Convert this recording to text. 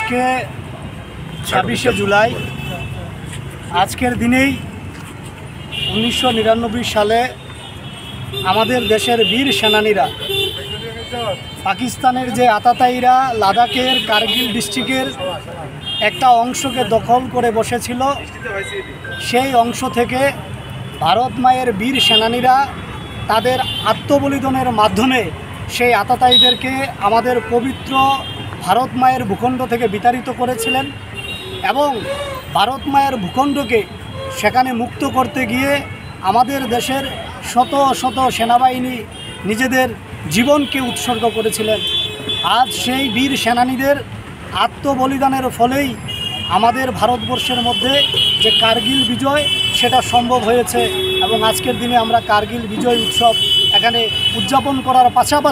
আজকে 26শে জুলাই। আজকের দিনেই 1999 সালে আমাদের দেশের বীর সেনানীরা পাকিস্তানের যে আতাতায়ীরা লাদাখের কার্গিল ডিস্ট্রিক্টের একটা অংশকে দখল করে বসেছিল, সেই অংশ থেকে ভারত মায়ের বীর সেনানীরা তাদের আত্মবলিদানের মাধ্যমে সেই আতাতায়ীদেরকে আমাদের পবিত্র ভারত মায়ের ভূখণ্ড থেকে বিতাড়িত করেছিলেন এবং ভারত মায়ের ভূখণ্ডকে সেখানে মুক্ত করতে গিয়ে আমাদের দেশের শত শত সেনাবাহিনী নিজেদের জীবনকে উৎসর্গ করেছিলেন। আজ সেই বীর সেনানীদের আত্মবলিদানের ফলেই আমাদের ভারতবর্ষের মধ্যে যে কার্গিল বিজয় সেটা সম্ভব হয়েছে এবং আজকের দিনে আমরা কার্গিল বিজয় উৎসব এখানে উদযাপন করার পাশাপাশি